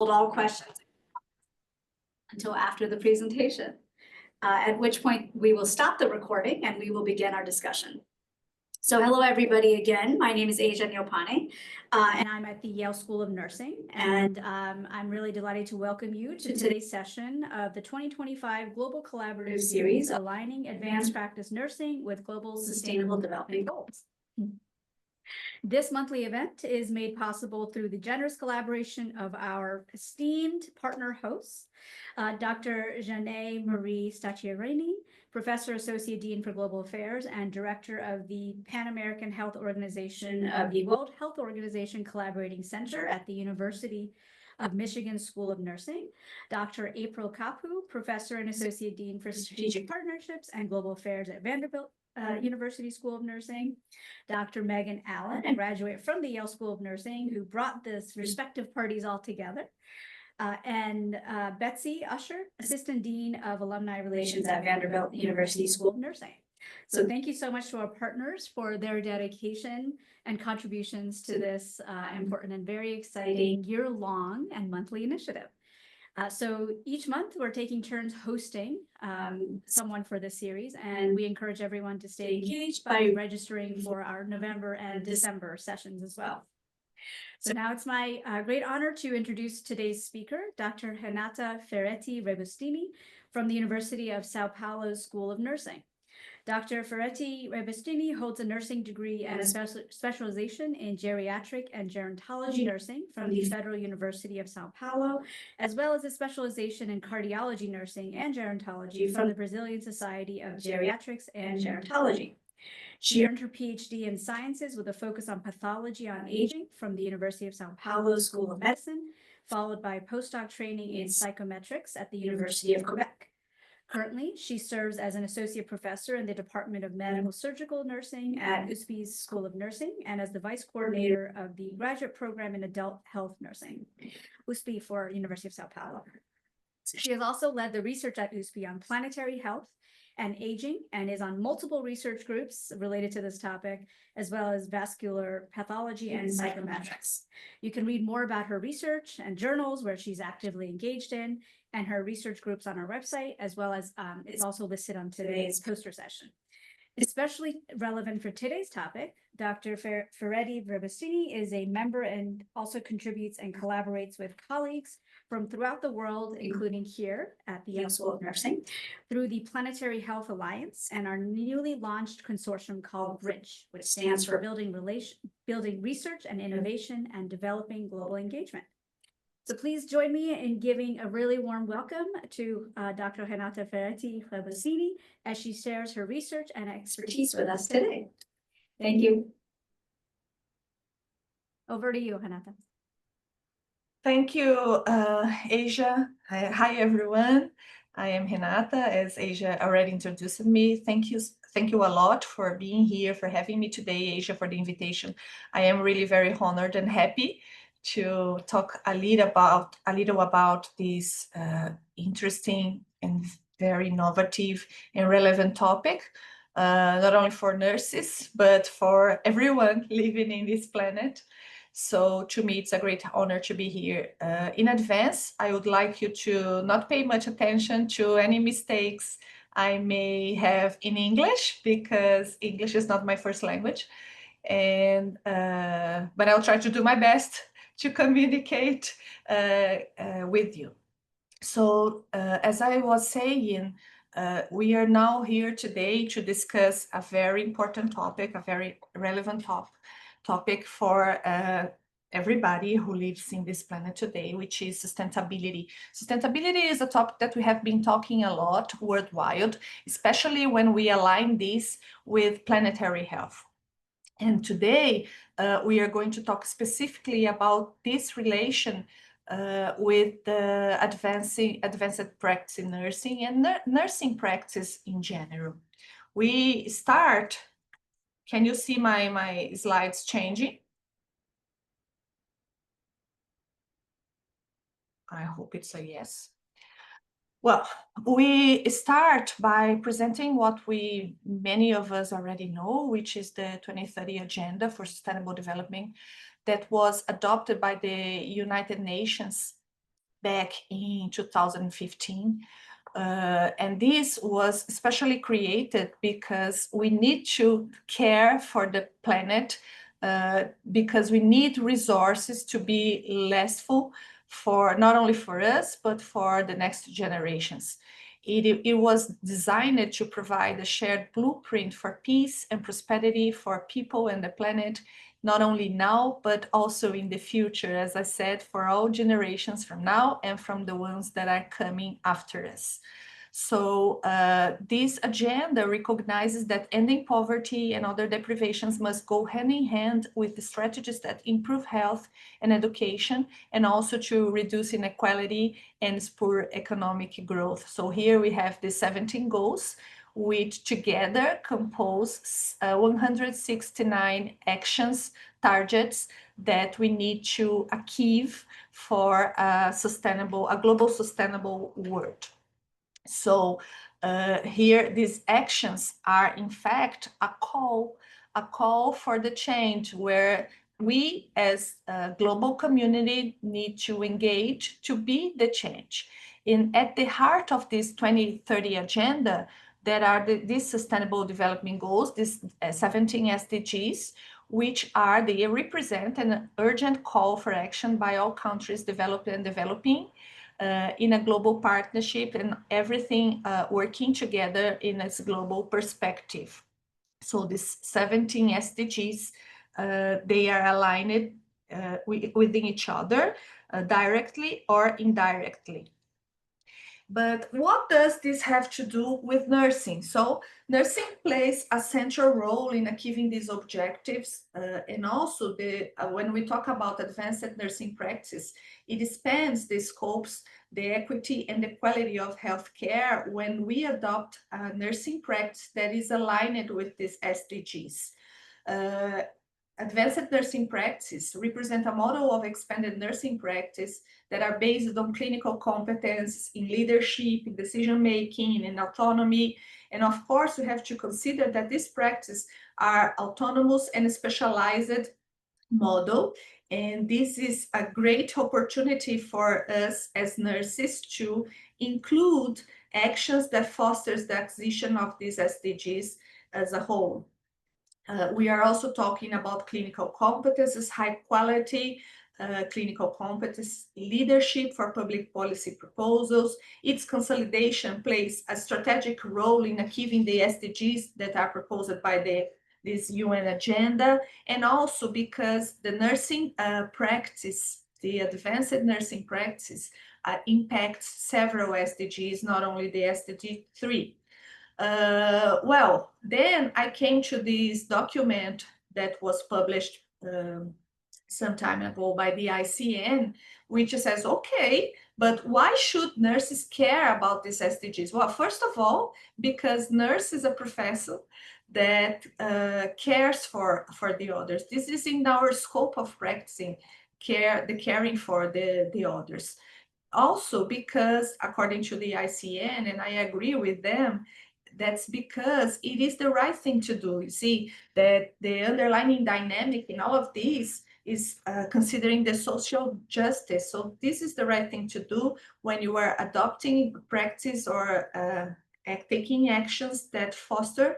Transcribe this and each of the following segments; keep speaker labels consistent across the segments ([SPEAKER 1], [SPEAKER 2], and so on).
[SPEAKER 1] all questions until after the presentation, at which point we will stop the recording and we will begin our discussion. So hello, everybody, again. My name is Asia Neopane, and I'm at the Yale School of Nursing. And I'm really delighted to welcome you to today's session of the 2025 Global Collaborative Series, Aligning Advanced Practice Nursing with Global Sustainable Development Goals. This monthly event is made possible through the generous collaboration of our esteemed partner hosts, Dr. Jeanne Marie Stacchiarini, Professor Associate Dean for Global Affairs and Director of the Pan American Health Organization of the World Health Organization Collaborating Center at the University of Michigan School of Nursing, Dr. April Kapu, Professor and Associate Dean for Strategic Partnerships and Global Affairs at Vanderbilt University School of Nursing, Dr. Megan Allen, a graduate from the Yale School of Nursing who brought this respective parties all together, and Betsy Usher, Assistant Dean of Alumni Relations at Vanderbilt University School of Nursing. So thank you so much to our partners for their dedication and contributions to this important and very exciting year-long and monthly initiative. So each month we're taking turns hosting someone for this series, and we encourage everyone to stay engaged by registering for our November and December sessions as well. So now it's my great honor to introduce today's speaker, Dr. Renata Ferretti Rebustini from the University of Sao Paulo School of Nursing. Dr. Ferretti Rebustini holds a nursing degree and a specialization in geriatric and gerontology nursing from the Federal University of Sao Paulo, as well as a specialization in cardiology nursing and gerontology from the Brazilian Society of Geriatrics and Gerontology. She earned her PhD in sciences with a focus on pathology on aging from the University of Sao Paulo School of Medicine, followed by postdoc training in psychometrics at the University of Quebec. Currently, she serves as an associate professor in the Department of Medical Surgical Nursing at USP's School of Nursing and as the vice coordinator of the graduate program in adult health nursing, USP for University of Sao Paulo. She has also led the research at USP on planetary health and aging and is on multiple research groups related to this topic, as well as vascular pathology and psychometrics. You can read more about her research and journals where she's actively engaged in, and her research groups on our website, as well as it's also listed on today's poster session. Especially relevant for today's topic, Dr. Ferretti Rebustini is a member and also contributes and collaborates with colleagues from throughout the world, including here at the Yale School of Nursing, through the Planetary Health Alliance and our newly launched consortium called BRIDGE, which stands for Building Research and Innovation and Developing Global Engagement. So please join me in giving a really warm welcome to Dr. Renata Ferretti Rebustini as she shares her research and expertise with us today. Thank you. Over to you, Renata.
[SPEAKER 2] Thank you, Asia. Hi, everyone. I am Renata, as Asia already introduced me. Thank you a lot for being here, for having me today, Asia, for the invitation. I am really very honored and happy to talk a little about this interesting and very innovative and relevant topic, not only for nurses, but for everyone living in this planet. So to me, it's a great honor to be here. In advance, I would like you to not pay much attention to any mistakes I may have in English, because English is not my first language. And but I'll try to do my best to communicate with you. So as I was saying, we are now here today to discuss a very important topic, a very relevant topic for everybody who lives in this planet today, which is sustainability. Sustainability is a topic that we have been talking a lot worldwide, especially when we align this with planetary health. And today, we are going to talk specifically about this relation with the advanced practice in nursing and nursing practice in general. We start, can you see my slides changing? I hope it's a yes. Well, we start by presenting what many of us already know, which is the 2030 Agenda for Sustainable Development that was adopted by the United Nations back in 2015. And this was especially created because we need to care for the planet, because we need resources to be lastful for not only for us, but for the next generations. It was designed to provide a shared blueprint for peace and prosperity for people and the planet, not only now, but also in the future, as I said, for all generations from now and from the ones that are coming after us. So this agenda recognizes that ending poverty and other deprivations must go hand in hand with the strategies that improve health and education, and also to reduce inequality and spur economic growth. So here we have the 17 goals, which together compose 169 actions, targets that we need to achieve for a global sustainable world. So here, these actions are in fact a call for the change, where we as a global community need to engage to be the change. At the heart of this 2030 agenda, there are these Sustainable Development Goals, these 17 SDGs, which they represent an urgent call for action by all countries, developed and developing, in a global partnership, and everything working together in its global perspective. So these 17 SDGs, they are aligned within each other, directly or indirectly. But what does this have to do with nursing? So nursing plays a central role in achieving these objectives, and also when we talk about advanced nursing practice, it spans the scopes, the equity and the quality of healthcare when we adopt a nursing practice that is aligned with these SDGs. Advanced nursing practice represent a model of expanded nursing practice that are based on clinical competence in leadership, in decision-making, in autonomy. And of course, we have to consider that these practices are autonomous and specialized model. And this is a great opportunity for us as nurses to include actions that fosters the acquisition of these SDGs as a whole. We are also talking about clinical competences, high quality clinical competence, leadership for public policy proposals. Its consolidation plays a strategic role in achieving the SDGs that are proposed by this UN agenda, and also because the nursing practice, the advanced nursing practice, impacts several SDGs, not only the SDG 3. Well, then I came to this document that was published some time ago by the ICN, which says, okay, but why should nurses care about these SDGs? Well, first of all, because nurse is a profession that cares for the others. This is in our scope of practicing caring for the others. Also because, according to the ICN, and I agree with them, that's because it is the right thing to do. You see, that the underlying dynamic in all of these is considering the social justice. So this is the right thing to do when you are adopting practice or taking actions that foster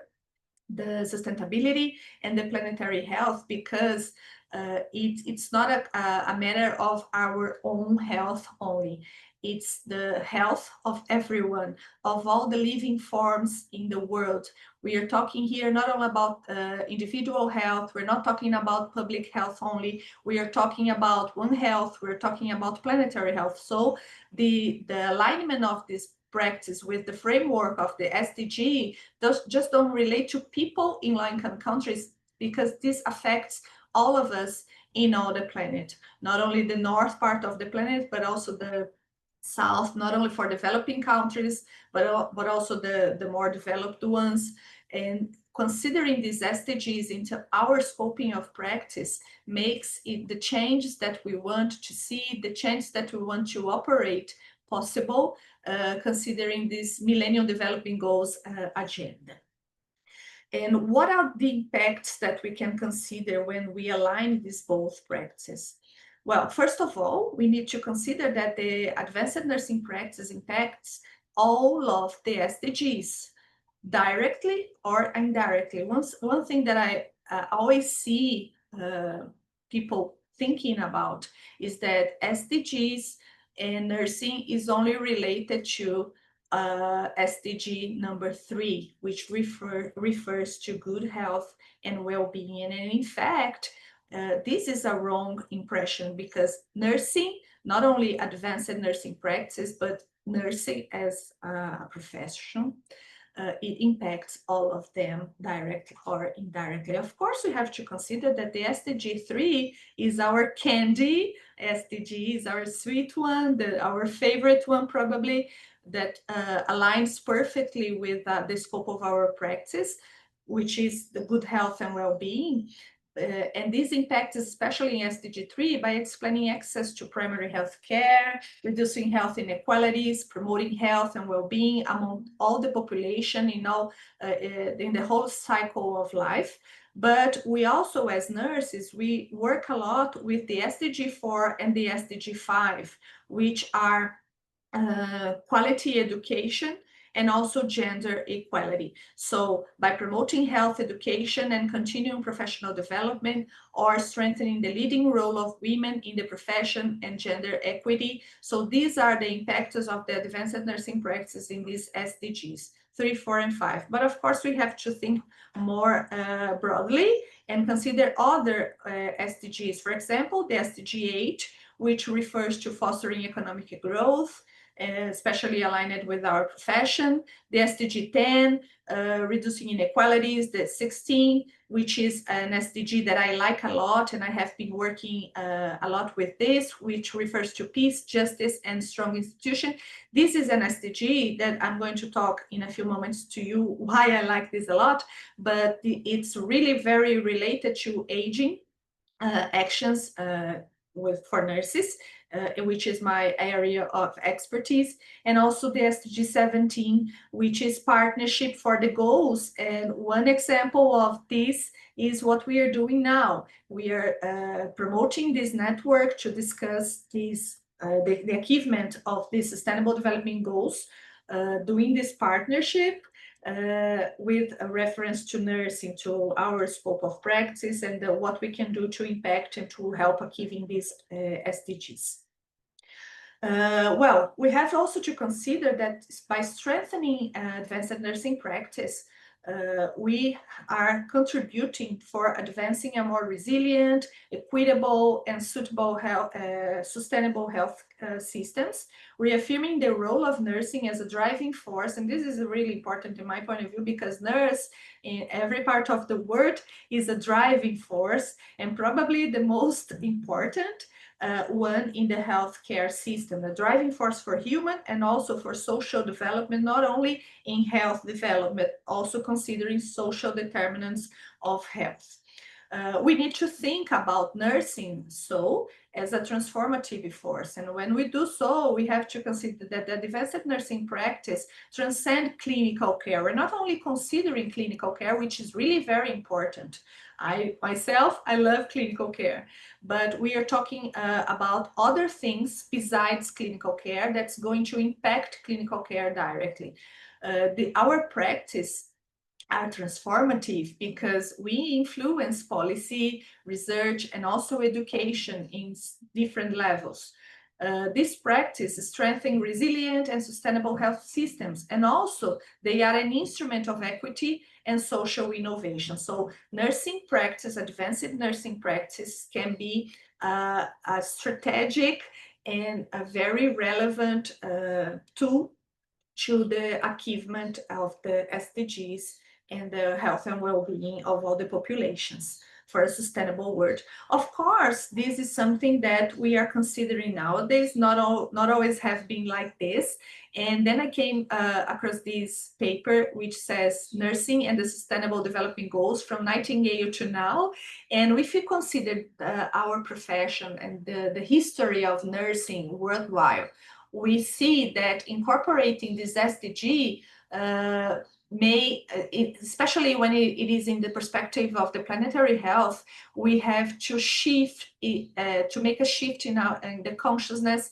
[SPEAKER 2] the sustainability and the planetary health, because it's not a matter of our own health only. It's the health of everyone, of all the living forms in the world. We are talking here not only about individual health, we're not talking about public health only, we are talking about one health, we're talking about planetary health. So the alignment of this practice with the framework of the SDG just don't relate to people in low-income countries, because this affects all of us in all the planet, not only the north part of the planet, but also the south, not only for developing countries, but also the more developed ones. And considering these SDGs into our scoping of practice makes it the changes that we want to see, the changes that we want to operate possible, considering this Millennium Development Goals agenda. And what are the impacts that we can consider when we align these both practices? Well, first of all, we need to consider that the advanced nursing practice impacts all of the SDGs, directly or indirectly. One thing that I always see people thinking about is that SDGs and nursing is only related to SDG number 3, which refers to good health and well-being. And in fact, this is a wrong impression, because nursing, not only advanced nursing practice, but nursing as a profession, it impacts all of them directly or indirectly. Of course, we have to consider that the SDG 3 is our candy. SDG is our sweet one, our favorite one probably, that aligns perfectly with the scope of our practice, which is the good health and well-being. And this impacts, especially in SDG 3, by explaining access to primary health care, reducing health inequalities, promoting health and well-being among all the population in the whole cycle of life. But we also, as nurses, we work a lot with the SDG 4 and the SDG 5, which are quality education and also gender equality. So by promoting health education and continuing professional development, or strengthening the leading role of women in the profession and gender equity. So these are the impacts of the advanced nursing practice in these SDGs, 3, 4, and 5. But of course, we have to think more broadly and consider other SDGs. For example, the SDG 8, which refers to fostering economic growth, especially aligned with our profession, the SDG 10, reducing inequalities, the 16, which is an SDG that I like a lot, and I have been working a lot with this, which refers to peace, justice, and strong institution. This is an SDG that I'm going to talk in a few moments to you why I like this a lot, but it's really very related to aging actions for nurses, which is my area of expertise, and also the SDG 17, which is partnership for the goals. And one example of this is what we are doing now. We are promoting this network to discuss these, the achievement of the Sustainable Development Goals, doing this partnership with a reference to nursing, to our scope of practice, and what we can do to impact and to help achieving these SDGs. Well, we have also to consider that by strengthening advanced nursing practice, we are contributing for advancing a more resilient, equitable, and suitable health, sustainable health systems, reaffirming the role of nursing as a driving force. And this is really important in my point of view, because nurse in every part of the world is a driving force, and probably the most important one in the healthcare system, a driving force for human and also for social development, not only in health development, also considering social determinants of health. We need to think about nursing as a transformative force. And when we do so, we have to consider that the advanced nursing practice transcends clinical care. We're not only considering clinical care, which is really very important. I love clinical care, but we are talking about other things besides clinical care that's going to impact clinical care directly. Our practice are transformative because we influence policy, research, and also education in different levels. This practice strengthens resilient and sustainable health systems, and also they are an instrument of equity and social innovation. So nursing practice, advanced nursing practice, can be a strategic and a very relevant tool to the achievement of the SDGs and the health and well-being of all the populations for a sustainable world. Of course, this is something that we are considering nowadays, not always have been like this. And then I came across this paper which says Nursing and the Sustainable Development Goals from Nightingale to now. And if you consider our profession and the history of nursing worldwide, we see that incorporating this SDG especially when it is in the perspective of the planetary health, we have to shift to make a shift in the consciousness,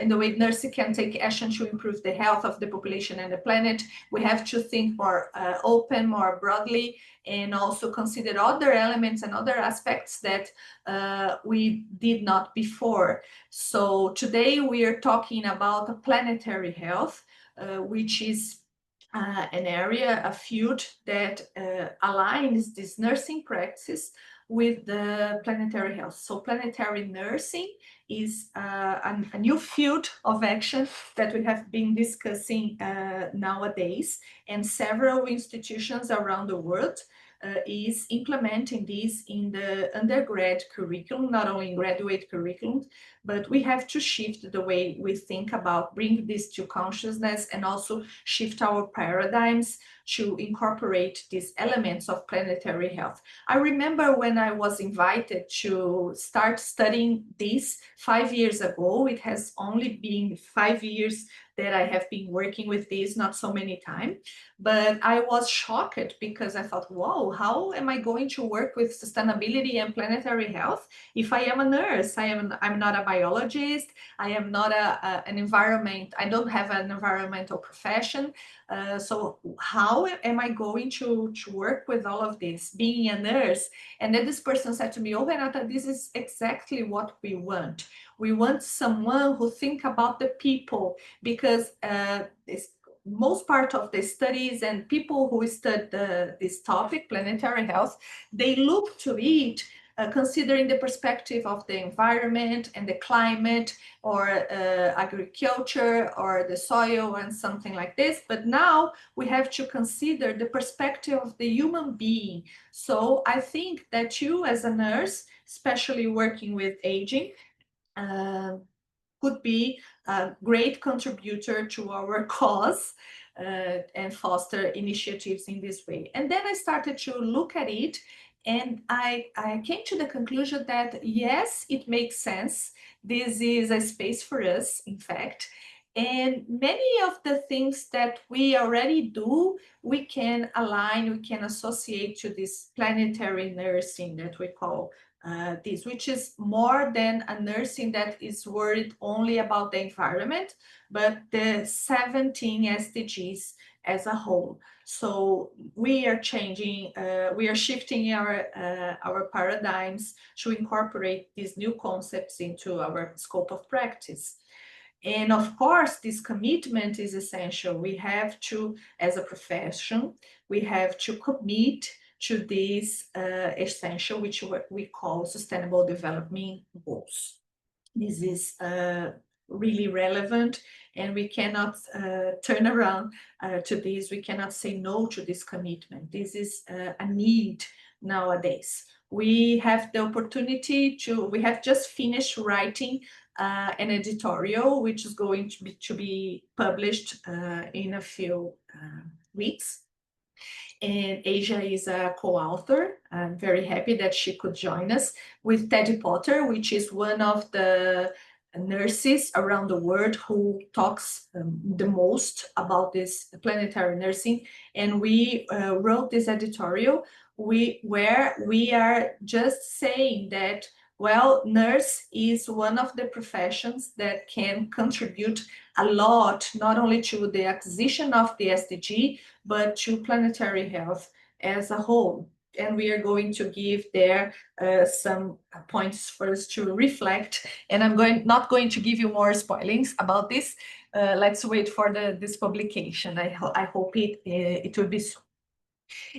[SPEAKER 2] in the way nursing can take action to improve the health of the population and the planet. We have to think more open, more broadly, and also consider other elements and other aspects that we did not before. So today we are talking about planetary health, which is an area, a field that aligns this nursing practice with the planetary health. So planetary nursing is a new field of action that we have been discussing nowadays, and several institutions around the world is implementing this in the undergrad curriculum, not only in graduate curriculum, but we have to shift the way we think about bringing this to consciousness, and also shift our paradigms to incorporate these elements of planetary health. I remember when I was invited to start studying this 5 years ago. It has only been 5 years that I have been working with this, not so many times, but I was shocked because I thought, whoa, how am I going to work with sustainability and planetary health if I am a nurse? I'm not a biologist, I am not I don't have an environmental profession. So how am I going to work with all of this, being a nurse? And then this person said to me, oh, Renata, this is exactly what we want. We want someone who think about the people, because most part of the studies and people who study this topic, planetary health, they look to it considering the perspective of the environment and the climate, or agriculture, or the soil, and something like this. But now we have to consider the perspective of the human being. So I think that you, as a nurse, especially working with aging, could be a great contributor to our cause and foster initiatives in this way. And then I started to look at it, and I came to the conclusion that yes, it makes sense. This is a space for us, in fact. And many of the things that we already do, we can align, we can associate to this planetary nursing that we call this, which is more than a nursing that is worried only about the environment, but the 17 SDGs as a whole. So we are changing, we are shifting our paradigms to incorporate these new concepts into our scope of practice. And of course, this commitment is essential. We have to, as a profession, we have to commit to this essential, which we call Sustainable Development Goals. This is really relevant, and we cannot turn around to this. We cannot say no to this commitment. This is a need nowadays. We have the opportunity we have just finished writing an editorial, which is going to be published in a few weeks. And Asia is a co-author. I'm very happy that she could join us, with Teddy Potter, which is one of the nurses around the world who talks the most about this planetary nursing. And we wrote this editorial where we are just saying that, well, nurse is one of the professions that can contribute a lot, not only to the acquisition of the SDG, but to planetary health as a whole. And we are going to give there some points for us to reflect. And I'm not going to give you more spoilings about this. Let's wait for this publication. I hope it will be soon.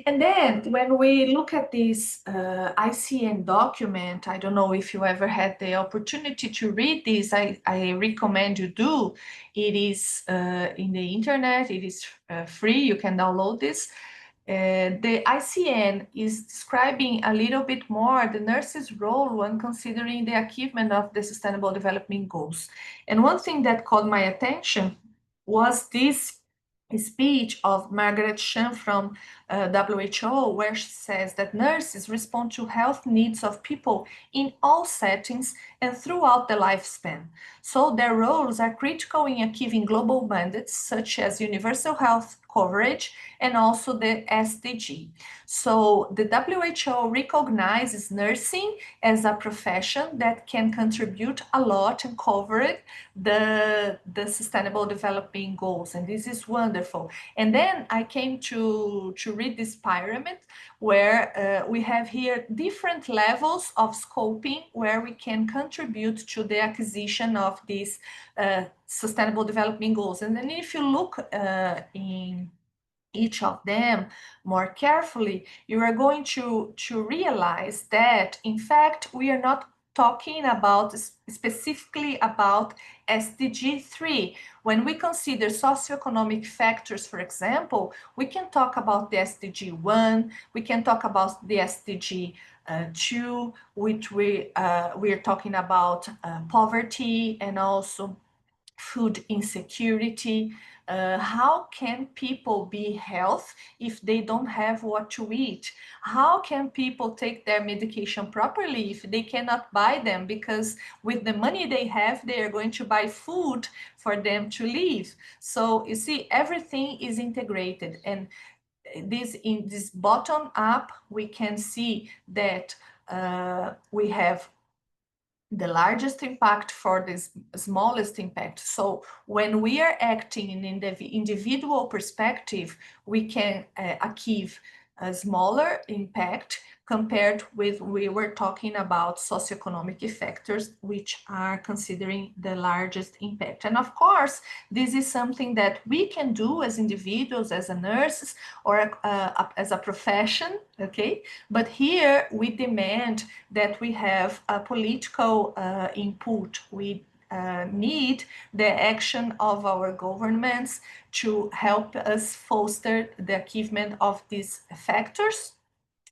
[SPEAKER 2] And then when we look at this ICN document, I don't know if you ever had the opportunity to read this. I recommend you do. It is in the internet. It is free. You can download this. The ICN is describing a little bit more the nurse's role when considering the achievement of the Sustainable Development Goals. And one thing that caught my attention was this speech of Margaret Chan from WHO, where she says that nurses respond to health needs of people in all settings and throughout the lifespan. So their roles are critical in achieving global mandates such as universal health coverage and also the SDG. So the WHO recognizes nursing as a profession that can contribute a lot in covering the Sustainable Development Goals, and this is wonderful. And then I came to read this pyramid where we have here different levels of scoping where we can contribute to the acquisition of these Sustainable Development Goals. And then if you look in each of them more carefully, you are going to realize that, in fact, we are not talking about specifically about SDG 3. When we consider socioeconomic factors, for example, we can talk about the SDG 1, we can talk about the SDG 2, which we are talking about poverty and also food insecurity. How can people be healthy if they don't have what to eat? How can people take their medication properly if they cannot buy them? Because with the money they have, they are going to buy food for them to live. So you see, everything is integrated. And in this bottom up, we can see that we have the largest impact for the smallest impact. So when we are acting in the individual perspective, we can achieve a smaller impact compared with we were talking about socioeconomic factors, which are considering the largest impact. And of course, this is something that we can do as individuals, as a nurses, or as a profession, okay? But here we demand that we have a political input. We need the action of our governments to help us foster the achievement of these factors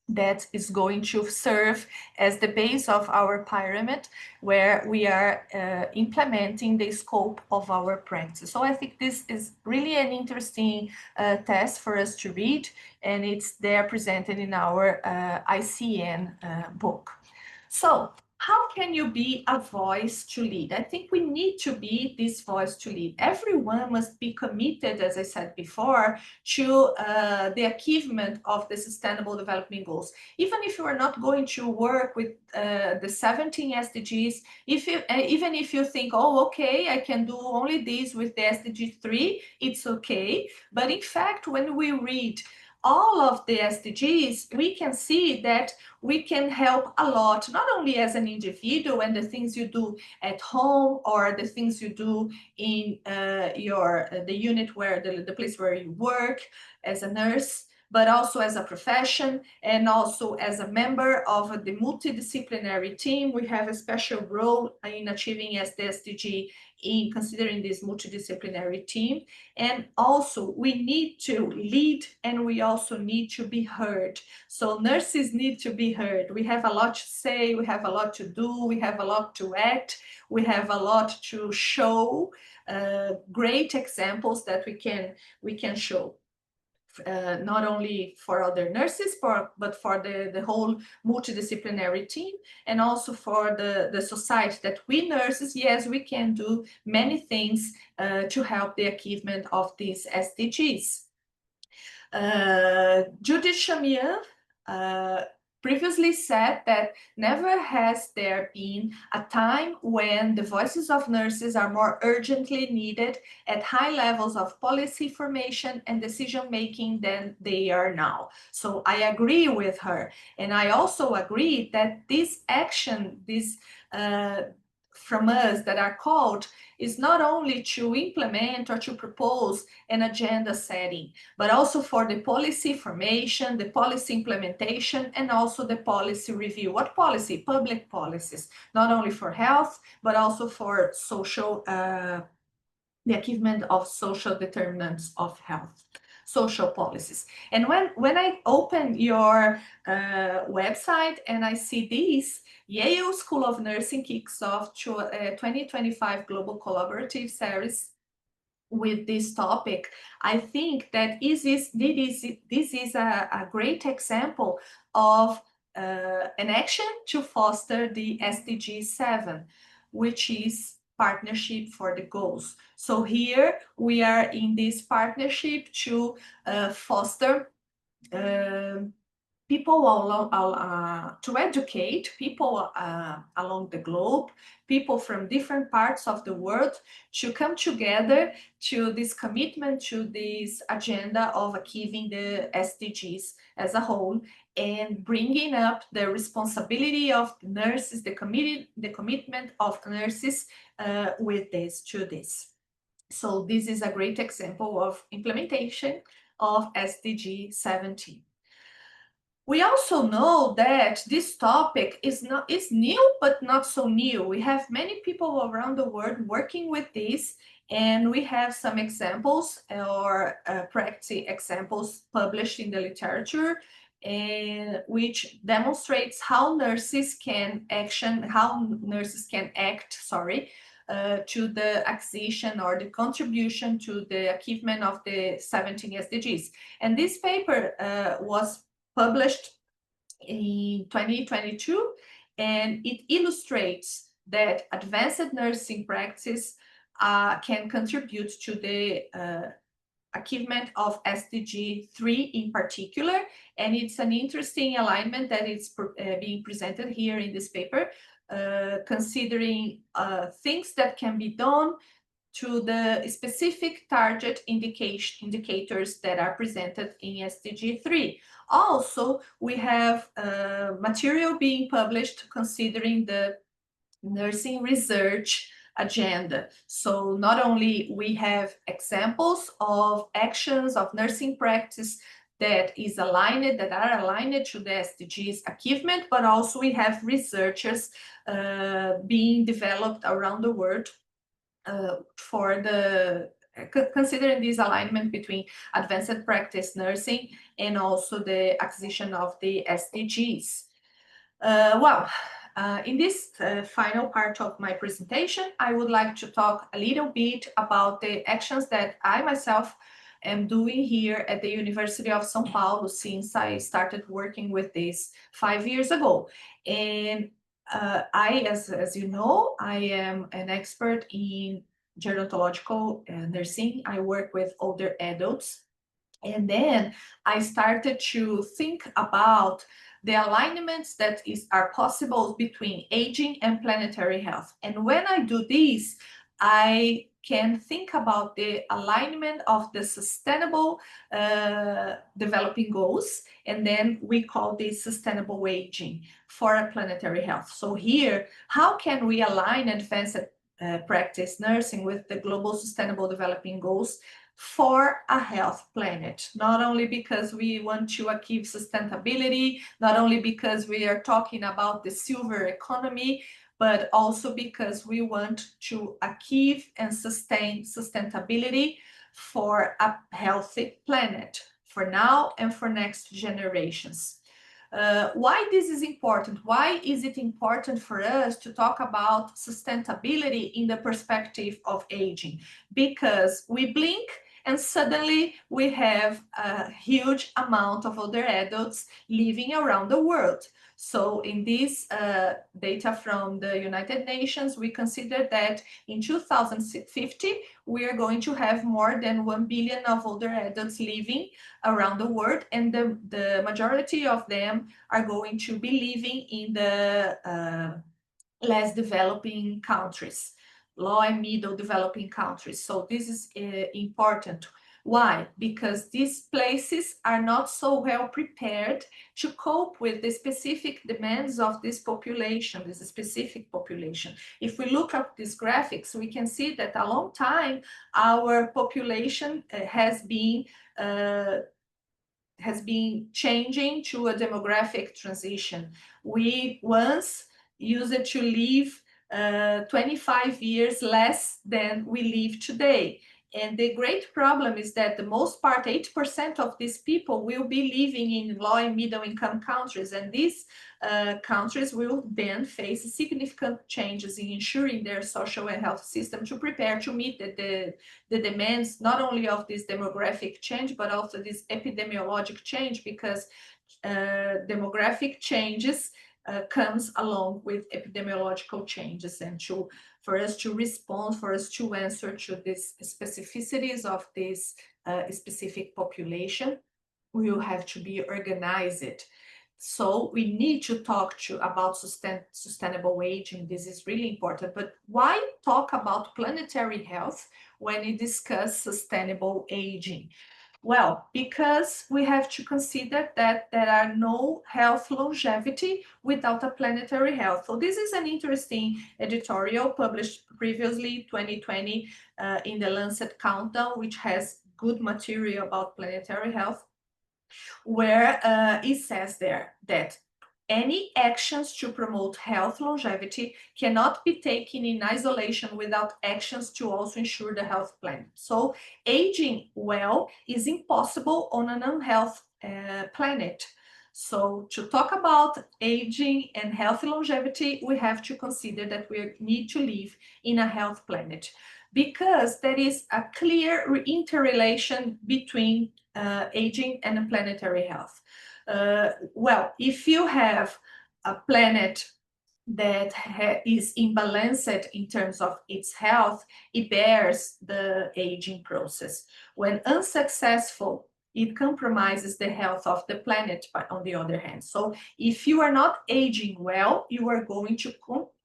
[SPEAKER 2] that is going to serve as the base of our pyramid, where we are implementing the scope of our practice. So I think this is really an interesting test for us to read, and it's there presented in our ICN book. So how can you be a voice to lead? I think we need to be this voice to lead. Everyone must be committed, as I said before, to the achievement of the Sustainable Development Goals. Even if you are not going to work with the 17 SDGs, even if you think, oh, okay, I can do only this with the SDG 3, it's okay. But in fact, when we read all of the SDGs, we can see that we can help a lot, not only as an individual and the things you do at home or the things you do in the unit where the place where you work as a nurse, but also as a profession and also as a member of the multidisciplinary team. We have a special role in achieving as the SDG in considering this multidisciplinary team. And also we need to lead and we also need to be heard. So nurses need to be heard. We have a lot to say, we have a lot to do, we have a lot to act, we have a lot to show, great examples that we can show. Not only for other nurses, but for the whole multidisciplinary team, and also for the society, that we nurses, yes, we can do many things to help the achievement of these SDGs. Judith Chamian previously said that never has there been a time when the voices of nurses are more urgently needed at high levels of policy formation and decision-making than they are now. So I agree with her. And I also agree that this action, from us that are called, is not only to implement or to propose an agenda setting, but also for the policy formation, the policy implementation, and also the policy review. What policy? Public policies, not only for health, but also for social, the achievement of social determinants of health, social policies. And when I open your website and I see this, Yale School of Nursing kicks off to a 2025 Global Collaborative Series with this topic. I think that this is a great example of an action to foster the SDG 7, which is partnership for the goals. So here we are in this partnership to foster people to educate people along the globe, people from different parts of the world, to come together to this commitment, to this agenda of achieving the SDGs as a whole, and bringing up the responsibility of nurses, the commitment of nurses with this to this. So this is a great example of implementation of SDG 17. We also know that this topic is new, but not so new. We have many people around the world working with this, and we have some examples or practice examples published in the literature, and which demonstrates how nurses can act, to the acquisition or the contribution to the achievement of the 17 SDGs. And this paper was published in 2022, and it illustrates that advanced nursing practice can contribute to the achievement of SDG 3 in particular, and it's an interesting alignment that is being presented here in this paper, considering things that can be done to the specific target indicators that are presented in SDG 3. Also, we have material being published considering the nursing research agenda. So not only we have examples of actions of nursing practice that are aligned to the SDGs achievement, but also we have researchers being developed around the world for the considering this alignment between advanced practice nursing and also the acquisition of the SDGs. In this final part of my presentation, I would like to talk a little bit about the actions that I myself am doing here at the University of São Paulo since I started working with this 5 years ago. And as you know, I am an expert in gerontological nursing. I work with older adults. And then I started to think about the alignments that are possible between aging and planetary health. And when I do this, I can think about the alignment of the sustainable developing goals, and then we call this sustainable aging for a planetary health. So here, how can we align advanced practice nursing with the global sustainable developing goals for a health planet? Not only because we want to achieve sustainability, not only because we are talking about the silver economy, but also because we want to achieve and sustain sustainability for a healthy planet, for now and for next generations. Why this is important? Why is it important for us to talk about sustainability in the perspective of aging? Because we blink and suddenly we have a huge amount of older adults living around the world. So in this data from the United Nations, we consider that in 2050, we are going to have more than 1 billion of older adults living around the world, and the majority of them are going to be living in the less developing countries, low and middle developing countries. So this is important. Why? Because these places are not so well prepared to cope with the specific demands of this population, this specific population. If we look at these graphics, we can see that a long time our population has been changing to a demographic transition. We once used to live 25 years less than we live today. And the great problem is that the most part, 80% of these people will be living in low and middle income countries, and these countries will then face significant changes in ensuring their social and health system to prepare to meet the demands not only of this demographic change, but also this epidemiologic change, because demographic changes comes along with epidemiological changes, and for us to respond, for us to answer to these specificities of this specific population, we will have to be organized. So we need to talk about sustainable aging. This is really important. But why talk about planetary health when we discuss sustainable aging? Well, because we have to consider that there are no health longevity without a planetary health. So this is an interesting editorial published previously, 2020, in the Lancet Countdown, which has good material about planetary health, where it says there that any actions to promote health longevity cannot be taken in isolation without actions to also ensure the health planet. So aging well is impossible on an unhealthy planet. So to talk about aging and healthy longevity, we have to consider that we need to live in a health planet, because there is a clear interrelation between aging and planetary health. Well, if you have a planet that is imbalanced in terms of its health, it bears the aging process. When unsuccessful, it compromises the health of the planet, on the other hand. So if you are not aging well, you are going to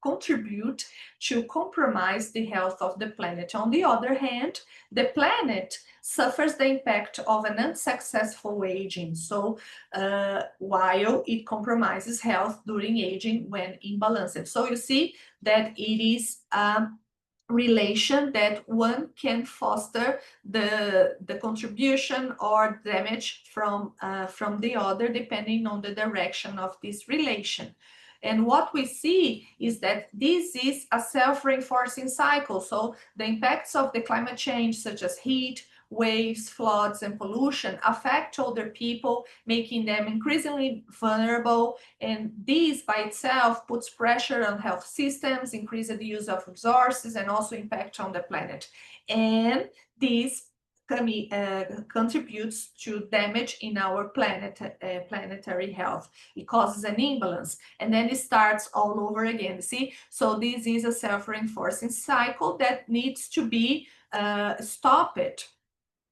[SPEAKER 2] contribute to compromise the health of the planet. On the other hand, the planet suffers the impact of an unsuccessful aging. So while it compromises health during aging when imbalanced. So you see that it is a relation that one can foster the contribution or damage from the other, depending on the direction of this relation. And what we see is that this is a self-reinforcing cycle. So the impacts of the climate change, such as heat, waves, floods, and pollution, affect older people, making them increasingly vulnerable. And this by itself puts pressure on health systems, increases the use of resources, and also impact on the planet. And this contributes to damage in our planetary health. It causes an imbalance, and then it starts all over again. See, so this is a self-reinforcing cycle that needs to be stopped.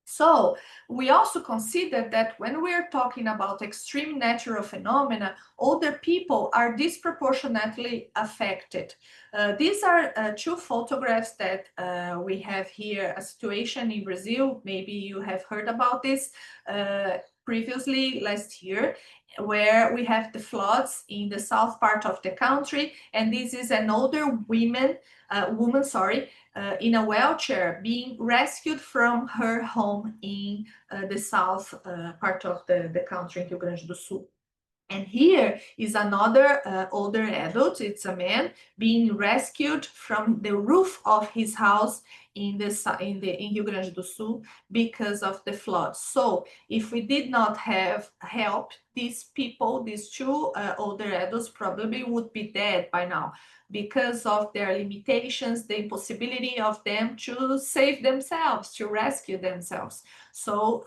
[SPEAKER 2] So we also consider that when we're talking about extreme natural phenomena, older people are disproportionately affected. These are two photographs that we have here, a situation in Brazil. Maybe you have heard about this previously last year, where we have the floods in the south part of the country. And this is an older woman, in a wheelchair being rescued from her home in the south part of the country, in Rio Grande do Sul. And here is another older adult, it's a man, being rescued from the roof of his house in Rio Grande do Sul because of the floods. So if we did not have help, these people, these two older adults probably would be dead by now, because of their limitations, the impossibility of them to save themselves, to rescue themselves. So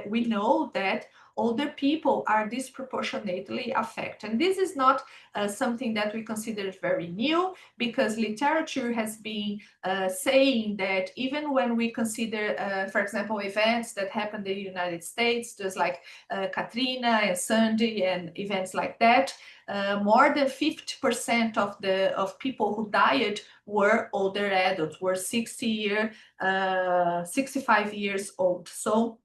[SPEAKER 2] we know that older people are disproportionately affected. And this is not something that we consider very new, because literature has been saying that even when we consider, for example, events that happened in the United States, just like Katrina and Sandy and events like that, more than 50% of people who died were older adults, were 65 years old. So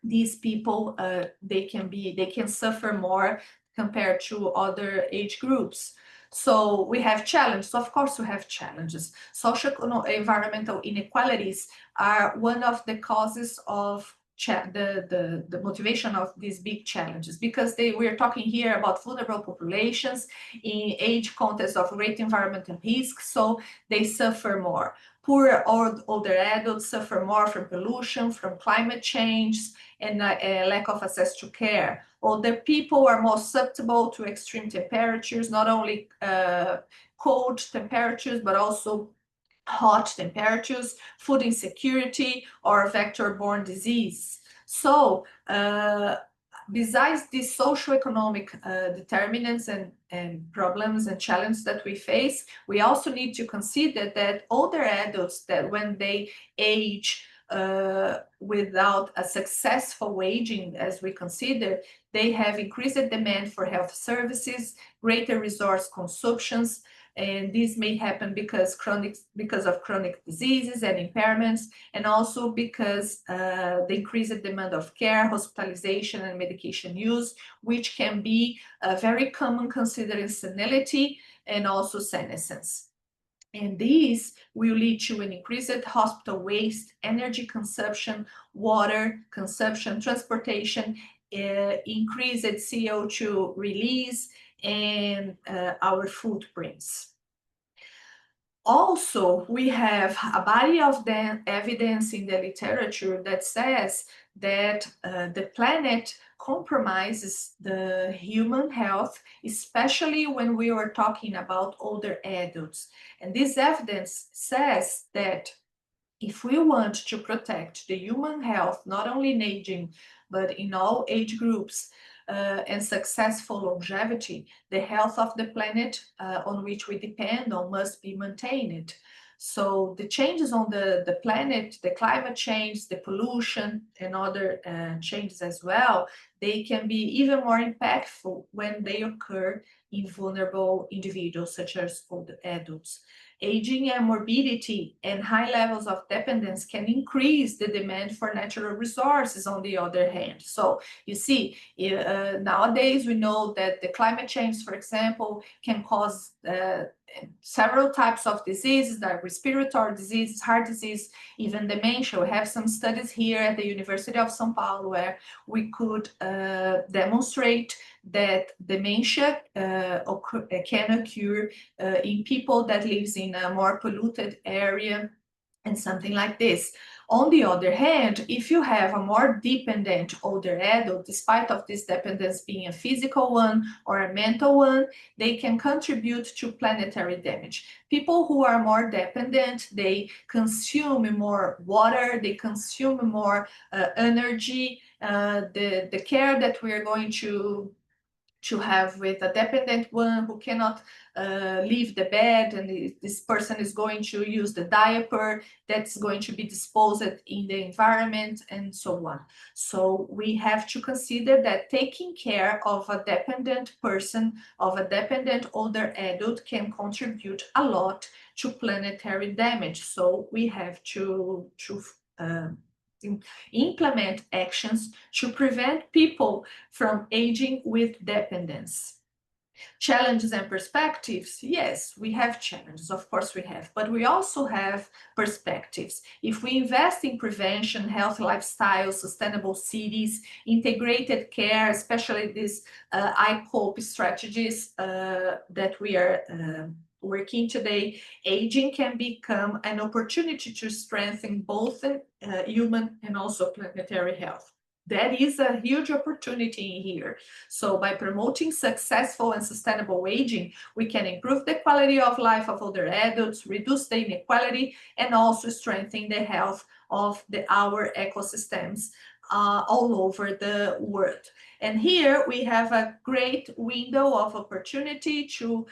[SPEAKER 2] these people, they can suffer more compared to other age groups. So we have challenges. Of course, we have challenges. Social environmental inequalities are one of the causes of the motivation of these big challenges, because we're talking here about vulnerable populations in age context of great environmental risk, so they suffer more. Poor older adults suffer more from pollution, from climate change, and a lack of access to care. Older people are more susceptible to extreme temperatures, not only cold temperatures, but also hot temperatures, food insecurity, or vector-borne disease. So, besides these socioeconomic determinants and problems and challenges that we face, we also need to consider that older adults, that when they age without a successful aging, as we consider, they have increased demand for health services, greater resource consumptions, and this may happen because of chronic diseases and impairments, and also because the increased demand of care, hospitalization, and medication use, which can be very common considering senility and also senescence. And these will lead to an increased hospital waste, energy consumption, water consumption, transportation, increased CO2 release, and our footprints. Also, we have a body of evidence in the literature that says that the planet compromises the human health, especially when we are talking about older adults. And this evidence says that if we want to protect the human health, not only in aging, but in all age groups, and successful longevity, the health of the planet on which we depend on must be maintained. So the changes on the planet, the climate change, the pollution, and other changes as well, they can be even more impactful when they occur in vulnerable individuals, such as older adults. Aging and morbidity and high levels of dependence can increase the demand for natural resources, on the other hand. So you see, nowadays we know that the climate change, for example, can cause several types of diseases, like respiratory diseases, heart disease, even dementia. We have some studies here at the University of São Paulo where we could demonstrate that dementia can occur in people that lives in a more polluted area and something like this. On the other hand, if you have a more dependent older adult, despite of this dependence being a physical one or a mental one, they can contribute to planetary damage. People who are more dependent, they consume more water, they consume more energy. The care that we are going to have with a dependent one who cannot leave the bed, and this person is going to use the diaper that's going to be disposed in the environment, and so on. So we have to consider that taking care of a dependent person, of a dependent older adult, can contribute a lot to planetary damage. So we have to implement actions to prevent people from aging with dependence. Challenges and perspectives, yes, we have challenges, of course we have, but we also have perspectives. If we invest in prevention, healthy lifestyle, sustainable cities, integrated care, especially these ICOPE strategies that we are working today, aging can become an opportunity to strengthen both human and also planetary health. That is a huge opportunity in here. So by promoting successful and sustainable aging, we can improve the quality of life of older adults, reduce the inequality, and also strengthen the health of our ecosystems all over the world. And here we have a great window of opportunity to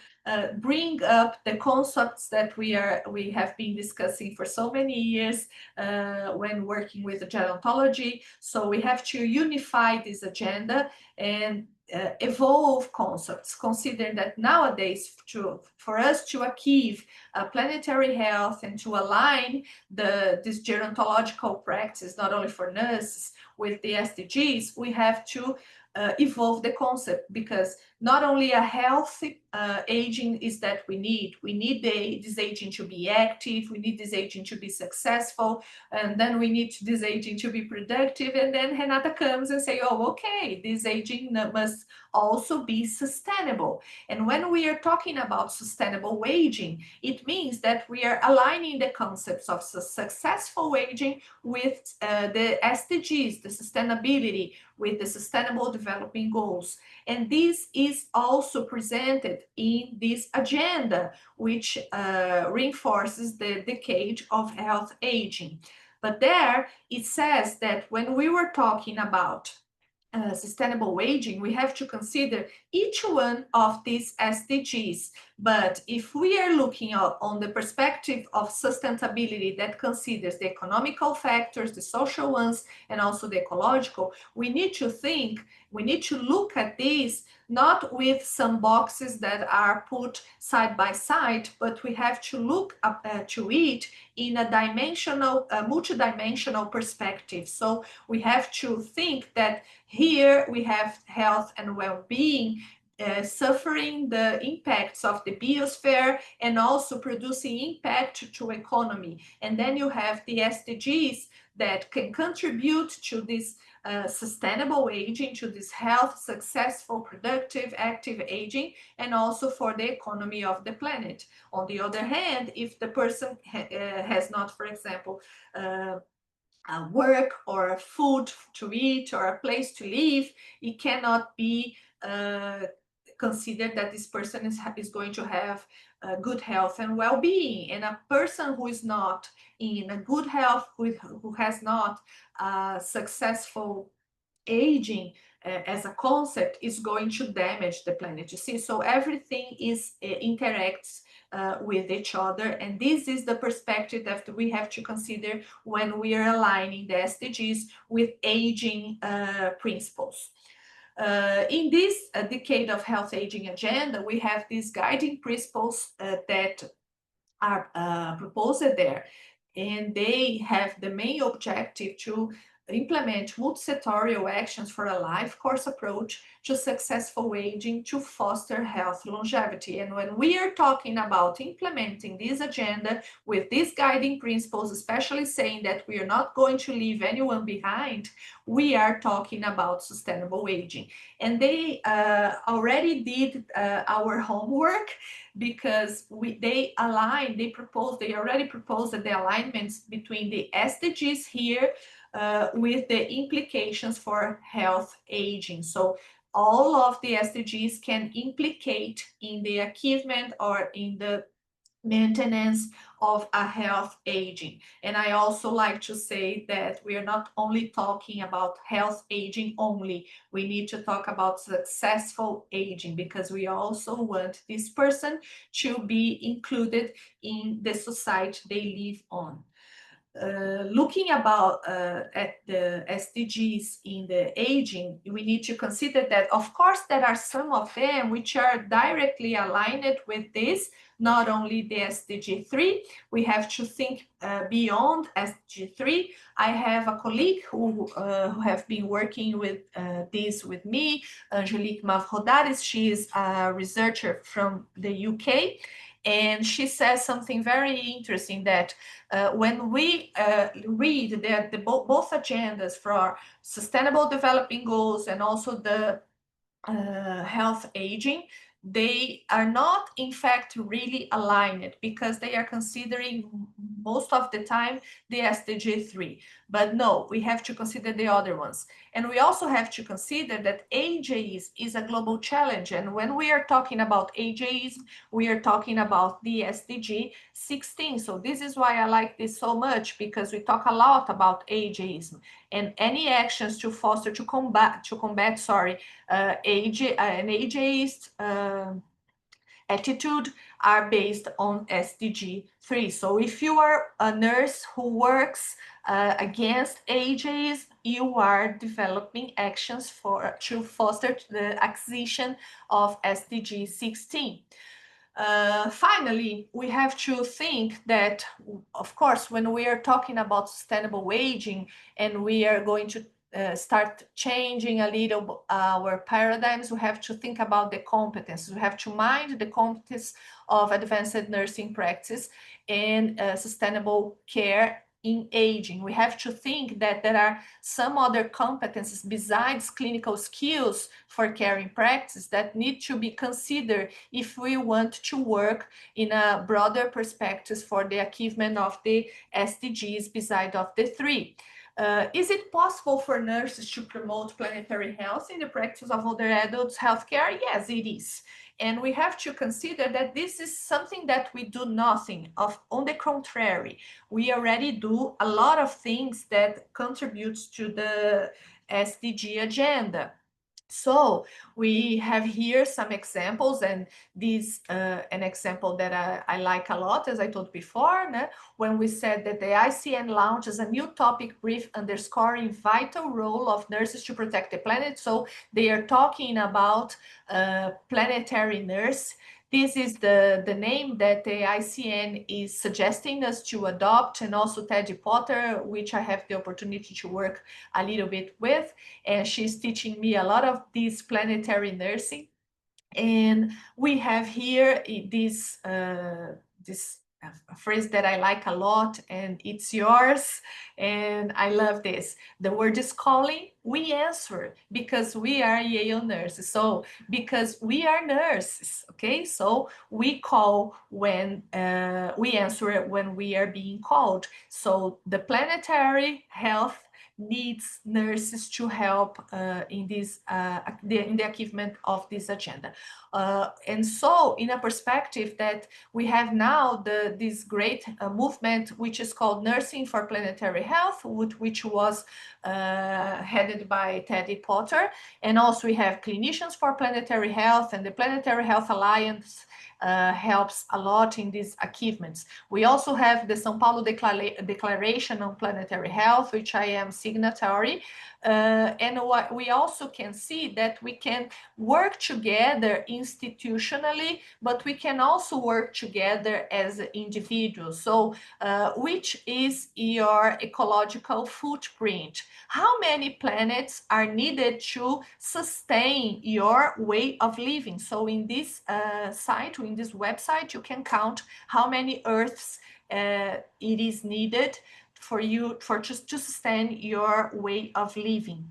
[SPEAKER 2] bring up the concepts that we have been discussing for so many years when working with the gerontology. So we have to unify this agenda and evolve concepts, considering that nowadays for us to achieve planetary health and to align this gerontological practice, not only for nurses, with the SDGs, we have to evolve the concept, because not only a healthy aging is that we need? We need this aging to be active, we need this aging to be successful, and then we need this aging to be productive. And then Renata comes and say, oh, okay, this aging must also be sustainable. And when we are talking about sustainable aging, it means that we are aligning the concepts of successful aging with the SDGs, the sustainability, with the Sustainable Development Goals. And this is also presented in this agenda, which reinforces the decade of health aging. But there it says that when we were talking about sustainable aging, we have to consider each one of these SDGs. But if we are looking on the perspective of sustainability that considers the economical factors, the social ones, and also the ecological, we need to look at these not with some boxes that are put side by side, but we have to look up to it in a multidimensional perspective. So we have to think that here we have health and well-being suffering the impacts of the biosphere and also producing impact to economy. And then you have the SDGs that can contribute to this sustainable aging, to this health, successful, productive, active aging, and also for the economy of the planet. On the other hand, if the person has not, for example, work or food to eat or a place to live, it cannot be considered that this person is going to have good health and well-being. And a person who is not in a good health, who has not successful aging as a concept, is going to damage the planet. You see, so everything is interacts with each other, and this is the perspective that we have to consider when we are aligning the SDGs with aging principles. In this decade of health aging agenda, we have these guiding principles that are proposed there, and they have the main objective to implement multi-sectorial actions for a life course approach to successful aging to foster health longevity. And when we are talking about implementing this agenda with these guiding principles, especially saying that we are not going to leave anyone behind, we are talking about sustainable aging. And they already did our homework, because they already proposed the alignments between the SDGs here with the implications for health aging. So all of the SDGs can implicate in the achievement or in the maintenance of a health aging. And I also like to say that we are not only talking about health aging only, we need to talk about successful aging, because we also want this person to be included in the society they live on. Looking at the SDGs in the aging, we need to consider that, of course, there are some of them which are directly aligned with this, not only the SDG 3. We have to think beyond SDG 3. I have a colleague who have been working with this with me, Angelique Mavrodares. She is a researcher from the UK, and she says something very interesting, that when we read that both agendas for Sustainable Development Goals and also the health aging, they are not in fact really aligned, because they are considering most of the time the SDG 3. But no, we have to consider the other ones. And we also have to consider that ageism is a global challenge. And when we are talking about ageism, we are talking about the SDG 16. So this is why I like this so much, because we talk a lot about ageism, and any actions to foster, to combat an ageist attitude are based on SDG 3. So if you are a nurse who works against ageism, you are developing actions to foster the acquisition of SDG 16. Finally, we have to think that, of course, when we are talking about sustainable aging, and we are going to start changing a little our paradigms, we have to think about the competences. We have to mind the competence of advanced nursing practice and sustainable care in aging. We have to think that there are some other competences besides clinical skills for care in practice that need to be considered if we want to work in a broader perspective for the achievement of the SDGs beside of the three. Is it possible for nurses to promote planetary health in the practice of older adults healthcare? Yes, it is. And we have to consider that this is something that we do nothing of. On the contrary, we already do a lot of things that contributes to the SDG agenda. So we have here some examples, and this an example that I like a lot, as I told before, when we said that the ICN launches a new topic brief underscoring vital role of nurses to protect the planet. So they are talking about planetary nurse. This is the name that the ICN is suggesting us to adopt, and also Teddy Potter, which I have the opportunity to work a little bit with, and she's teaching me a lot of this planetary nursing. And we have here this phrase that I like a lot, and it's yours, and I love this. The word is calling, we answer, because we are Yale nurses. So because we are nurses, okay? So we call when we answer when we are being called. So the planetary health needs nurses to help in this in the achievement of this agenda. And so in a perspective that we have now this great movement, which is called Nursing for Planetary Health, which was headed by Teddy Potter. And also we have Clinicians for Planetary Health, and the Planetary Health Alliance helps a lot in these achievements. We also have the São Paulo Declaration on Planetary Health, which I am signatory. And what we also can see that we can work together institutionally, but we can also work together as individuals. So which is your ecological footprint? How many planets are needed to sustain your way of living? So in this site, in this website, you can count how many Earths it is needed for you just to sustain your way of living.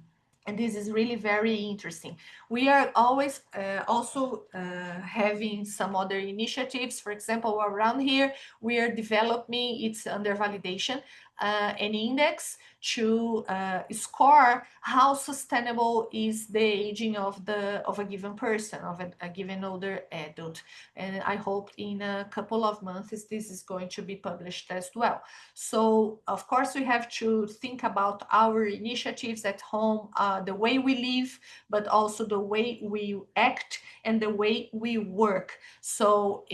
[SPEAKER 2] And this is really very interesting. We are always also having some other initiatives. For example, around here, we are developing, it's under validation, an index to score how sustainable is the aging of a given person, of a given older adult. And I hope in a couple of months this is going to be published as well. So of course we have to think about our initiatives at home, the way we live, but also the way we act and the way we work. So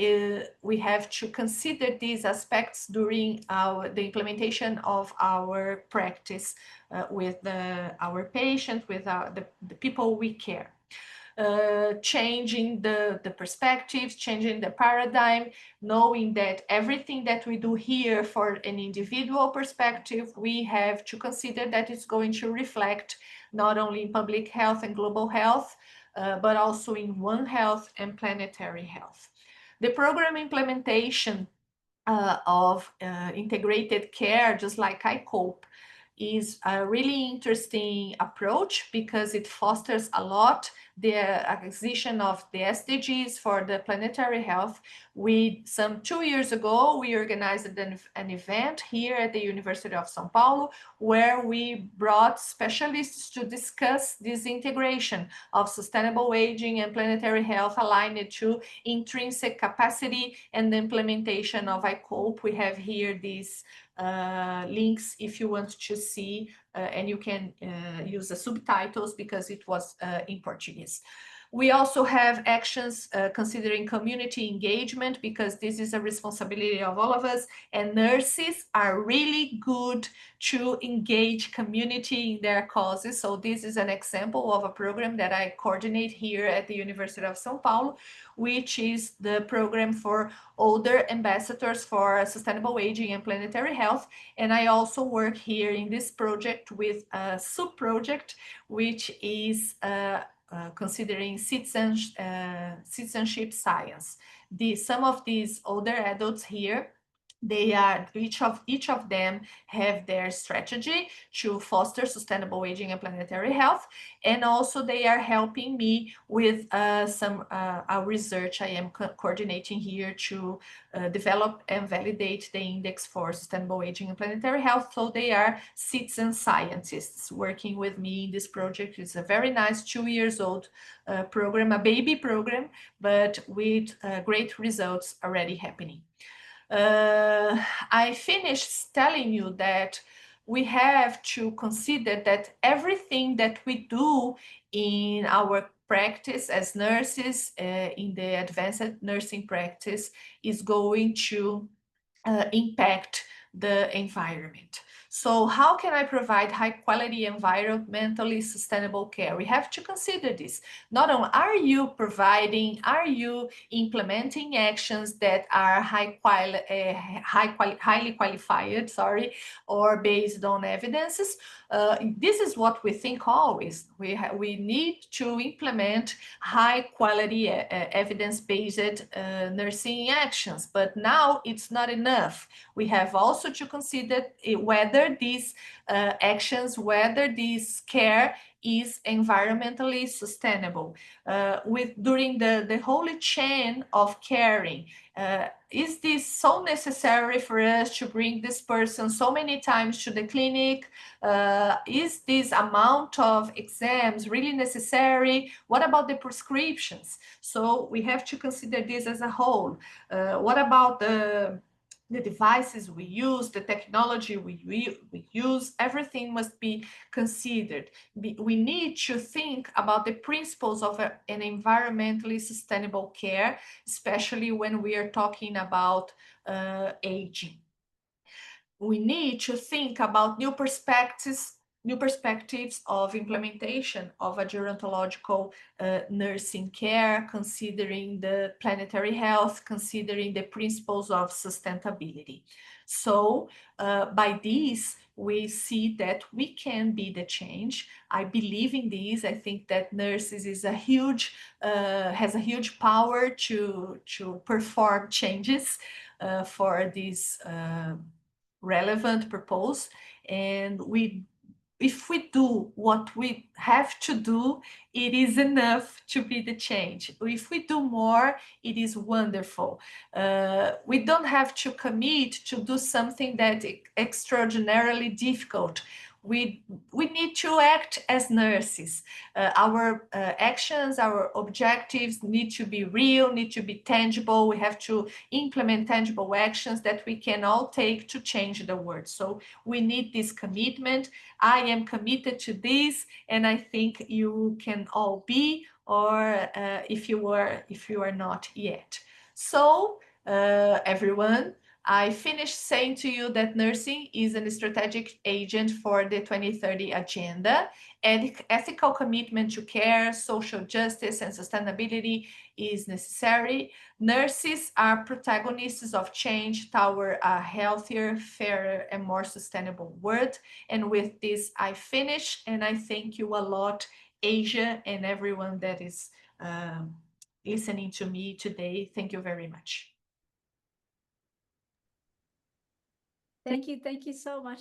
[SPEAKER 2] we have to consider these aspects during the implementation of our practice with our patients, with the people we care. Changing the perspectives, changing the paradigm, knowing that everything that we do here for an individual perspective, we have to consider that it's going to reflect not only in public health and global health, but also in One Health and planetary health. The program implementation of integrated care, just like ICOPE, is a really interesting approach because it fosters a lot the acquisition of the SDGs for the planetary health. Some 2 years ago, we organized an event here at the University of São Paulo where we brought specialists to discuss this integration of sustainable aging and planetary health aligned to intrinsic capacity and the implementation of ICOPE. We have here these links if you want to see, and you can use the subtitles because it was in Portuguese. We also have actions considering community engagement, because this is a responsibility of all of us, and nurses are really good to engage community in their causes. So this is an example of a program that I coordinate here at the University of São Paulo, which is the program for older ambassadors for sustainable aging and planetary health. And I also work here in this project with a sub-project, which is considering citizenship science. Some of these older adults here, they are, each of them have their strategy to foster sustainable aging and planetary health, and also they are helping me with some research I am coordinating here to develop and validate the index for sustainable aging and planetary health. So they are citizen scientists working with me in this project. It's a very nice 2 years old program, a baby program, but with great results already happening. I finished telling you that we have to consider that everything that we do in our practice as nurses, in the advanced nursing practice, is going to impact the environment. So how can I provide high quality, environmentally sustainable care? We have to consider this. Not only are you implementing actions that are highly qualified, or based on evidences? This is what we think always. We need to implement high quality, evidence-based nursing actions, but now it's not enough. We have also to consider whether these actions, whether this care is environmentally sustainable. During the whole chain of caring, is this so necessary for us to bring this person so many times to the clinic? Is this amount of exams really necessary? What about the prescriptions? So we have to consider this as a whole. What about the devices we use, the technology we use? Everything must be considered. We need to think about the principles of an environmentally sustainable care, especially when we are talking about aging. We need to think about new perspectives of implementation of a gerontological nursing care, considering the planetary health, considering the principles of sustainability. So by this, we see that we can be the change. I believe in this. I think that nurses has a huge power to perform changes for this relevant purpose. And if we do what we have to do, it is enough to be the change. If we do more, it is wonderful. We don't have to commit to do something that is extraordinarily difficult. We need to act as nurses. Our actions, our objectives need to be real, need to be tangible. We have to implement tangible actions that we can all take to change the world. So we need this commitment. I am committed to this, and I think you can all be, or if you are not yet. So everyone, I finished saying to you that nursing is a strategic agent for the 2030 agenda, and ethical commitment to care, social justice, and sustainability is necessary. Nurses are protagonists of change toward a healthier, fairer, and more sustainable world. And with this, I finish, and I thank you a lot, Asia, and everyone that is listening to me today. Thank you very much.
[SPEAKER 1] Thank you so much.